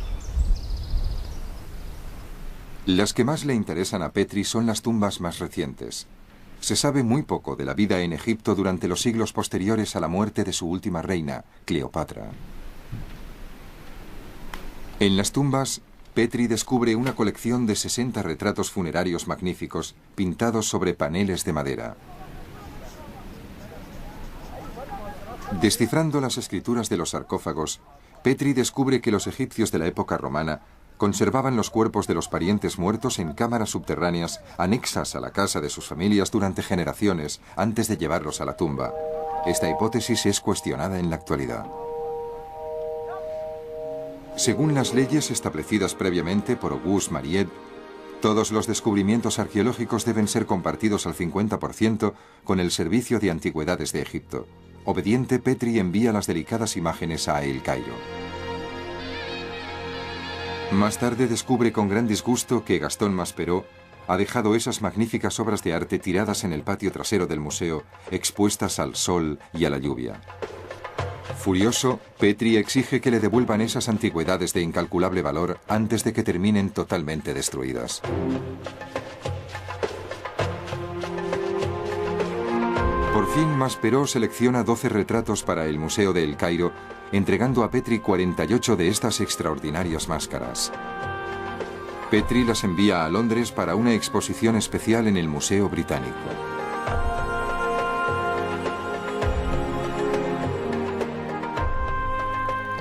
Las que más le interesan a Petrie son las tumbas más recientes. Se sabe muy poco de la vida en Egipto durante los siglos posteriores a la muerte de su última reina, Cleopatra. En las tumbas, Petrie descubre una colección de 60 retratos funerarios magníficos pintados sobre paneles de madera. Descifrando las escrituras de los sarcófagos, Petrie descubre que los egipcios de la época romana conservaban los cuerpos de los parientes muertos en cámaras subterráneas anexas a la casa de sus familias durante generaciones antes de llevarlos a la tumba. Esta hipótesis es cuestionada en la actualidad. Según las leyes establecidas previamente por Auguste Mariette, todos los descubrimientos arqueológicos deben ser compartidos al 50% con el Servicio de Antigüedades de Egipto. Obediente, Petrie envía las delicadas imágenes a El Cairo. Más tarde descubre con gran disgusto que Gastón Maspero ha dejado esas magníficas obras de arte tiradas en el patio trasero del museo, expuestas al sol y a la lluvia. Furioso, Petrie exige que le devuelvan esas antigüedades de incalculable valor antes de que terminen totalmente destruidas. Por fin, Maspero selecciona 12 retratos para el Museo de El Cairo, entregando a Petrie 48 de estas extraordinarias máscaras. Petrie las envía a Londres para una exposición especial en el Museo Británico.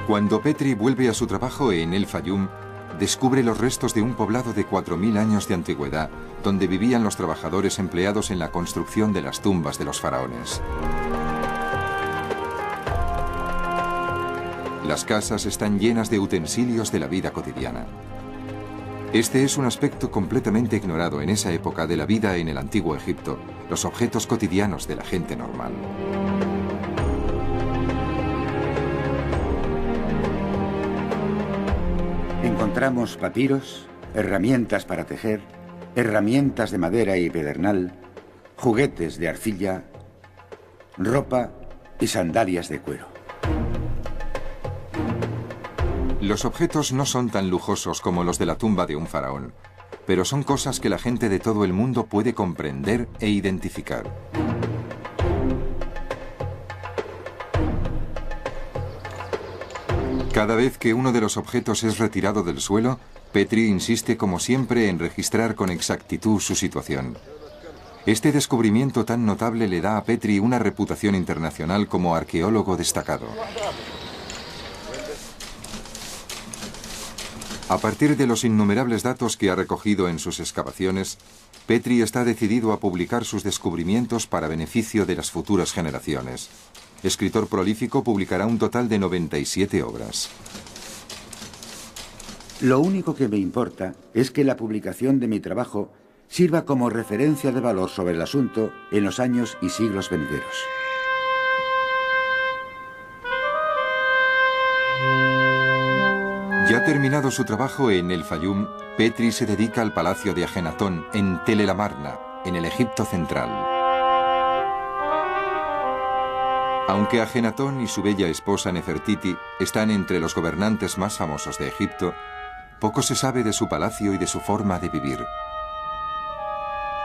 Cuando Petrie vuelve a su trabajo en El Fayum, descubre los restos de un poblado de 4000 años de antigüedad, donde vivían los trabajadores empleados en la construcción de las tumbas de los faraones. Las casas están llenas de utensilios de la vida cotidiana. Este es un aspecto completamente ignorado en esa época de la vida en el antiguo Egipto, los objetos cotidianos de la gente normal. Encontramos papiros, herramientas para tejer, herramientas de madera y pedernal, juguetes de arcilla, ropa y sandalias de cuero. Los objetos no son tan lujosos como los de la tumba de un faraón, pero son cosas que la gente de todo el mundo puede comprender e identificar. Cada vez que uno de los objetos es retirado del suelo, Petrie insiste como siempre en registrar con exactitud su situación. Este descubrimiento tan notable le da a Petrie una reputación internacional como arqueólogo destacado. A partir de los innumerables datos que ha recogido en sus excavaciones, Petrie está decidido a publicar sus descubrimientos para beneficio de las futuras generaciones. Escritor prolífico, publicará un total de 97 obras. Lo único que me importa es que la publicación de mi trabajo sirva como referencia de valor sobre el asunto en los años y siglos venideros. Ya terminado su trabajo en el Fayum, Petri se dedica al palacio de Ajenatón, en Tel el Amarna, en el Egipto central. Aunque Ajenatón y su bella esposa Nefertiti están entre los gobernantes más famosos de Egipto, poco se sabe de su palacio y de su forma de vivir.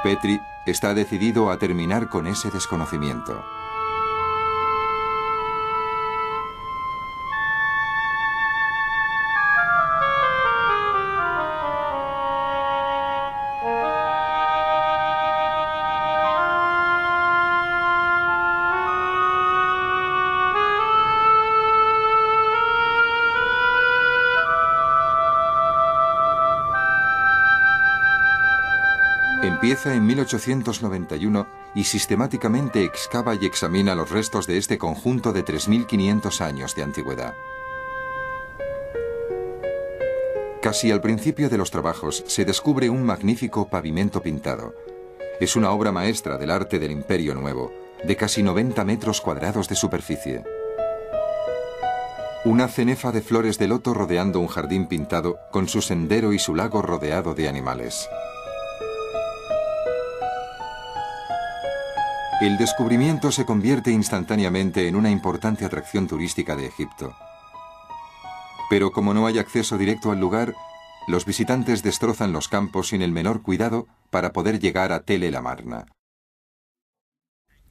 Petri está decidido a terminar con ese desconocimiento. Empieza en 1891 y sistemáticamente excava y examina los restos de este conjunto de 3.500 años de antigüedad. Casi al principio de los trabajos se descubre un magnífico pavimento pintado. Es una obra maestra del arte del Imperio Nuevo, de casi 90 metros cuadrados de superficie. Una cenefa de flores de loto rodeando un jardín pintado con su sendero y su lago rodeado de animales. El descubrimiento se convierte instantáneamente en una importante atracción turística de Egipto. Pero como no hay acceso directo al lugar, los visitantes destrozan los campos sin el menor cuidado para poder llegar a Tel el Amarna.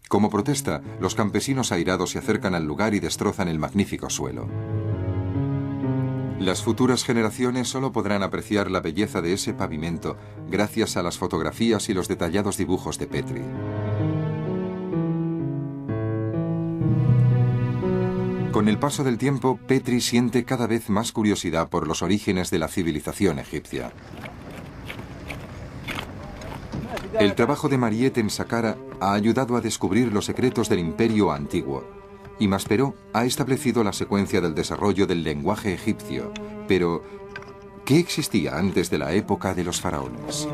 Como protesta, los campesinos airados se acercan al lugar y destrozan el magnífico suelo. Las futuras generaciones solo podrán apreciar la belleza de ese pavimento gracias a las fotografías y los detallados dibujos de Petri. Con el paso del tiempo, Petri siente cada vez más curiosidad por los orígenes de la civilización egipcia. El trabajo de Mariette en Saqqara ha ayudado a descubrir los secretos del imperio antiguo, y Maspero ha establecido la secuencia del desarrollo del lenguaje egipcio. Pero, ¿qué existía antes de la época de los faraones?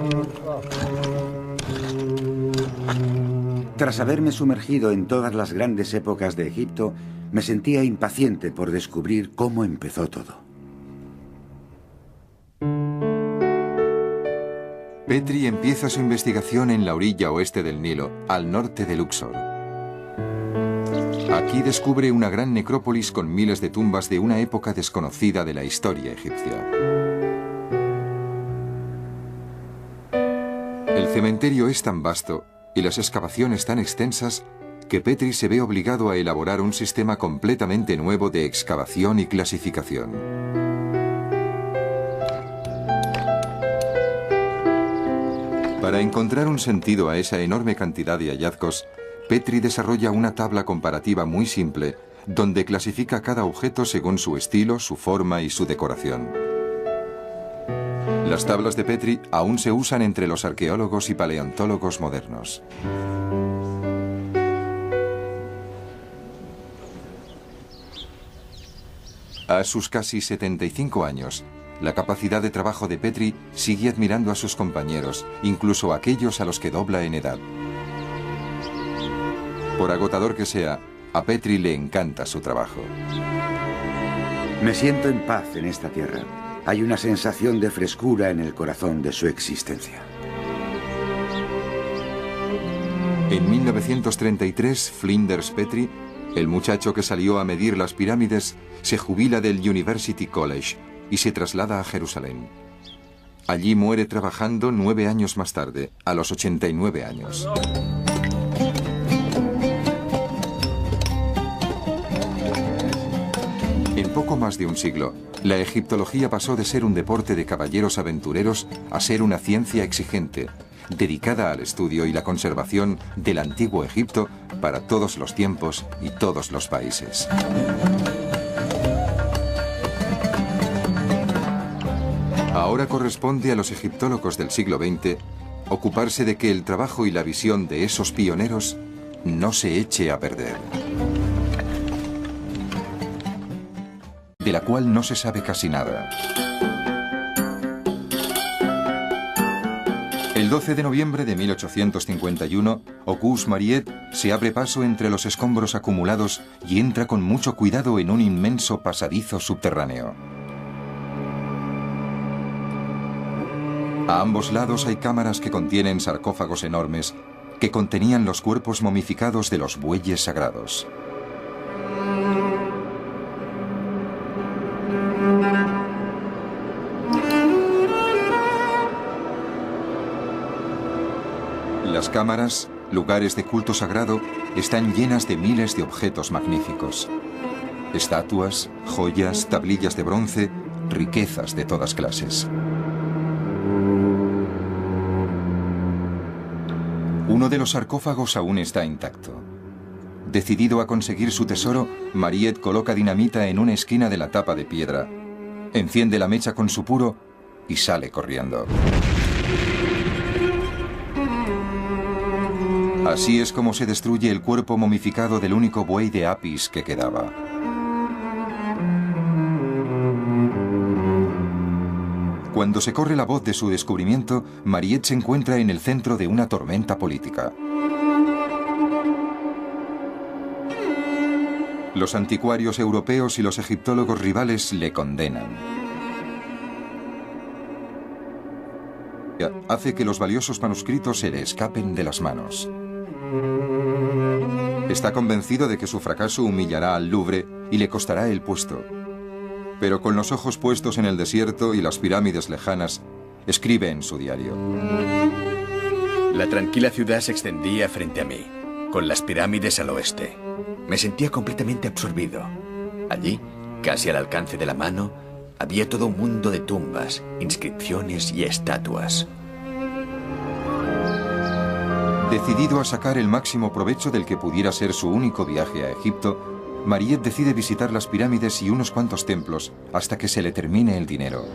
Tras haberme sumergido en todas las grandes épocas de Egipto, me sentía impaciente por descubrir cómo empezó todo. Petri empieza su investigación en la orilla oeste del Nilo, al norte de Luxor. Aquí descubre una gran necrópolis con miles de tumbas de una época desconocida de la historia egipcia. El cementerio es tan vasto y las excavaciones tan extensas que Petri se ve obligado a elaborar un sistema completamente nuevo de excavación y clasificación. Para encontrar un sentido a esa enorme cantidad de hallazgos, Petri desarrolla una tabla comparativa muy simple, donde clasifica cada objeto según su estilo, su forma y su decoración. Las tablas de Petri aún se usan entre los arqueólogos y paleontólogos modernos. A sus casi 75 años, la capacidad de trabajo de Petri sigue admirando a sus compañeros, incluso a aquellos a los que dobla en edad. Por agotador que sea, a Petri le encanta su trabajo. Me siento en paz en esta tierra. Hay una sensación de frescura en el corazón de su existencia. En 1933, Flinders Petrie, el muchacho que salió a medir las pirámides, se jubila del University College y se traslada a Jerusalén. Allí muere trabajando 9 años más tarde, a los 89 años. En poco más de un siglo, la egiptología pasó de ser un deporte de caballeros aventureros a ser una ciencia exigente, dedicada al estudio y la conservación del antiguo Egipto para todos los tiempos y todos los países. Ahora corresponde a los egiptólogos del siglo XX ocuparse de que el trabajo y la visión de esos pioneros no se eche a perder. De la cual no se sabe casi nada. El 12 de noviembre de 1851, Auguste Mariette se abre paso entre los escombros acumulados y entra con mucho cuidado en un inmenso pasadizo subterráneo. A ambos lados hay cámaras que contienen sarcófagos enormes que contenían los cuerpos momificados de los bueyes sagrados. Las cámaras, lugares de culto sagrado, están llenas de miles de objetos magníficos. Estatuas, joyas, tablillas de bronce, riquezas de todas clases. Uno de los sarcófagos aún está intacto. Decidido a conseguir su tesoro, Mariette coloca dinamita en una esquina de la tapa de piedra, enciende la mecha con su puro y sale corriendo. Así es como se destruye el cuerpo momificado del único buey de Apis que quedaba. Cuando se corre la voz de su descubrimiento, Mariette se encuentra en el centro de una tormenta política. Los anticuarios europeos y los egiptólogos rivales le condenan. Hace que los valiosos manuscritos se le escapen de las manos. Está convencido de que su fracaso humillará al Louvre y le costará el puesto. Pero con los ojos puestos en el desierto y las pirámides lejanas, escribe en su diario: La tranquila ciudad se extendía frente a mí, con las pirámides al oeste. Me sentía completamente absorbido. Allí, casi al alcance de la mano, había todo un mundo de tumbas, inscripciones y estatuas. Decidido a sacar el máximo provecho del que pudiera ser su único viaje a Egipto, Mariette decide visitar las pirámides y unos cuantos templos hasta que se le termine el dinero.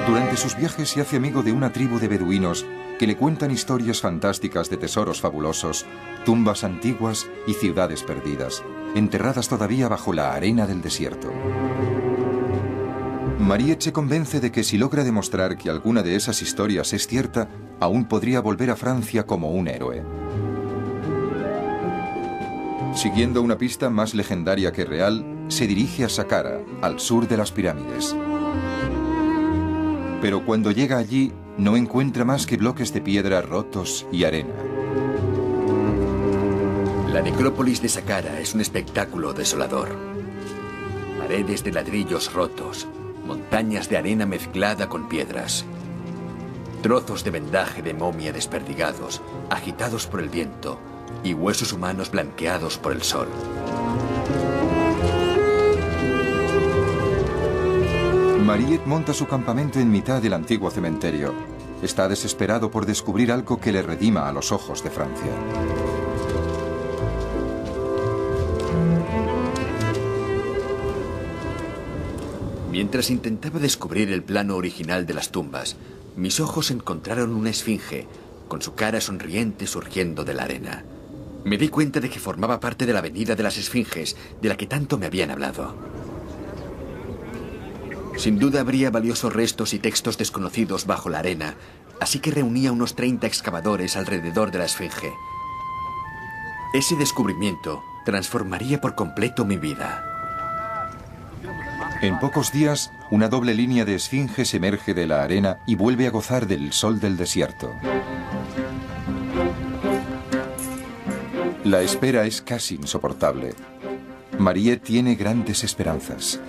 Durante sus viajes se hace amigo de una tribu de beduinos que le cuentan historias fantásticas de tesoros fabulosos, tumbas antiguas y ciudades perdidas, enterradas todavía bajo la arena del desierto. Mariette se convence de que si logra demostrar que alguna de esas historias es cierta, aún podría volver a Francia como un héroe. Siguiendo una pista más legendaria que real, se dirige a Saqqara, al sur de las pirámides. Pero cuando llega allí, no encuentra más que bloques de piedra rotos y arena. La necrópolis de Saqqara es un espectáculo desolador. Paredes de ladrillos rotos, montañas de arena mezclada con piedras, trozos de vendaje de momia desperdigados, agitados por el viento, y huesos humanos blanqueados por el sol. Mariette monta su campamento en mitad del antiguo cementerio. Está desesperado por descubrir algo que le redima a los ojos de Francia. Mientras intentaba descubrir el plano original de las tumbas, mis ojos encontraron una esfinge, con su cara sonriente surgiendo de la arena. Me di cuenta de que formaba parte de la avenida de las esfinges, de la que tanto me habían hablado. Sin duda habría valiosos restos y textos desconocidos bajo la arena, así que reuní a unos 30 excavadores alrededor de la esfinge. Ese descubrimiento transformaría por completo mi vida. En pocos días, una doble línea de esfinges emerge de la arena y vuelve a gozar del sol del desierto. La espera es casi insoportable. Mariette tiene grandes esperanzas.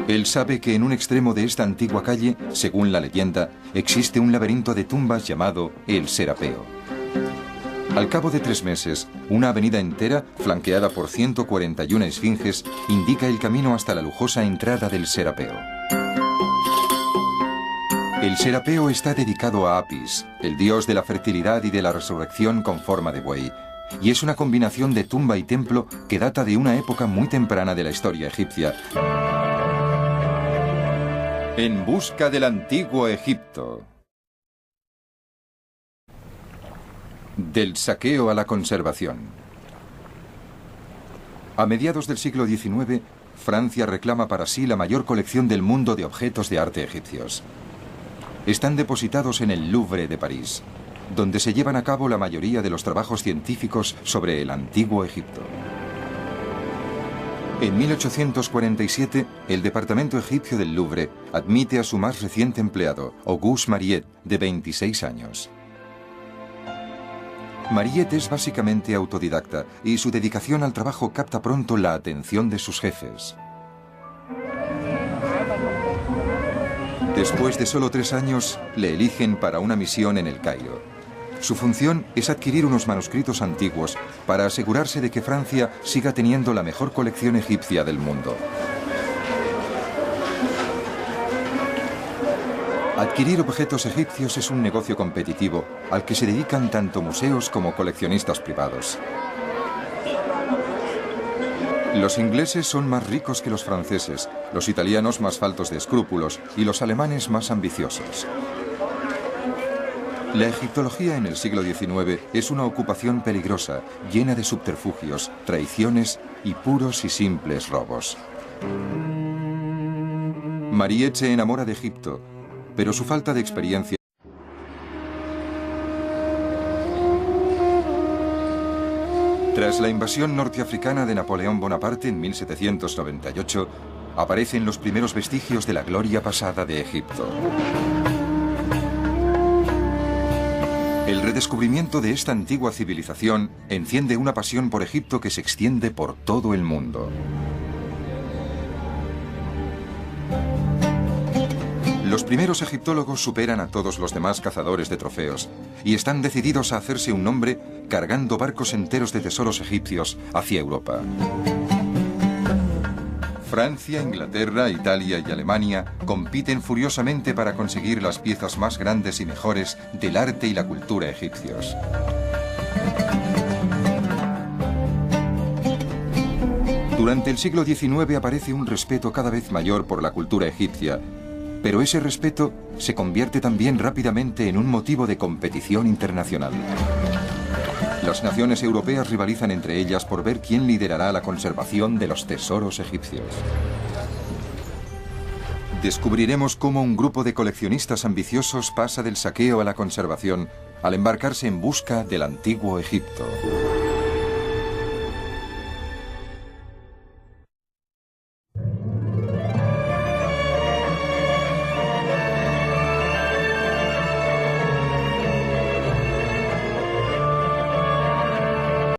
Él sabe que en un extremo de esta antigua calle, según la leyenda, existe un laberinto de tumbas llamado el Serapeo. Al cabo de 3 meses, una avenida entera, flanqueada por 141 esfinges, indica el camino hasta la lujosa entrada del Serapeo. El Serapeo está dedicado a Apis, el dios de la fertilidad y de la resurrección con forma de buey, y es una combinación de tumba y templo que data de una época muy temprana de la historia egipcia. En busca del antiguo Egipto. Del saqueo a la conservación. A mediados del siglo XIX, Francia reclama para sí la mayor colección del mundo de objetos de arte egipcios. Están depositados en el Louvre de París, donde se llevan a cabo la mayoría de los trabajos científicos sobre el antiguo Egipto. En 1847, el departamento egipcio del Louvre admite a su más reciente empleado, Auguste Mariette, de 26 años. Mariette es básicamente autodidacta y su dedicación al trabajo capta pronto la atención de sus jefes. Después de solo 3 años, le eligen para una misión en el Cairo. Su función es adquirir unos manuscritos antiguos para asegurarse de que Francia siga teniendo la mejor colección egipcia del mundo. Adquirir objetos egipcios es un negocio competitivo al que se dedican tanto museos como coleccionistas privados. Los ingleses son más ricos que los franceses, los italianos más faltos de escrúpulos y los alemanes más ambiciosos. La egiptología en el siglo XIX es una ocupación peligrosa, llena de subterfugios, traiciones y puros y simples robos. Mariette se enamora de Egipto, pero su falta de experiencia. Tras la invasión norteafricana de Napoleón Bonaparte en 1798, aparecen los primeros vestigios de la gloria pasada de Egipto. El redescubrimiento de esta antigua civilización enciende una pasión por Egipto que se extiende por todo el mundo. Los primeros egiptólogos superan a todos los demás cazadores de trofeos y están decididos a hacerse un nombre cargando barcos enteros de tesoros egipcios hacia Europa. Francia, Inglaterra, Italia y Alemania compiten furiosamente para conseguir las piezas más grandes y mejores del arte y la cultura egipcios. Durante el siglo XIX aparece un respeto cada vez mayor por la cultura egipcia, pero ese respeto se convierte también rápidamente en un motivo de competición internacional. Las naciones europeas rivalizan entre ellas por ver quién liderará la conservación de los tesoros egipcios. Descubriremos cómo un grupo de coleccionistas ambiciosos pasa del saqueo a la conservación al embarcarse en busca del antiguo Egipto.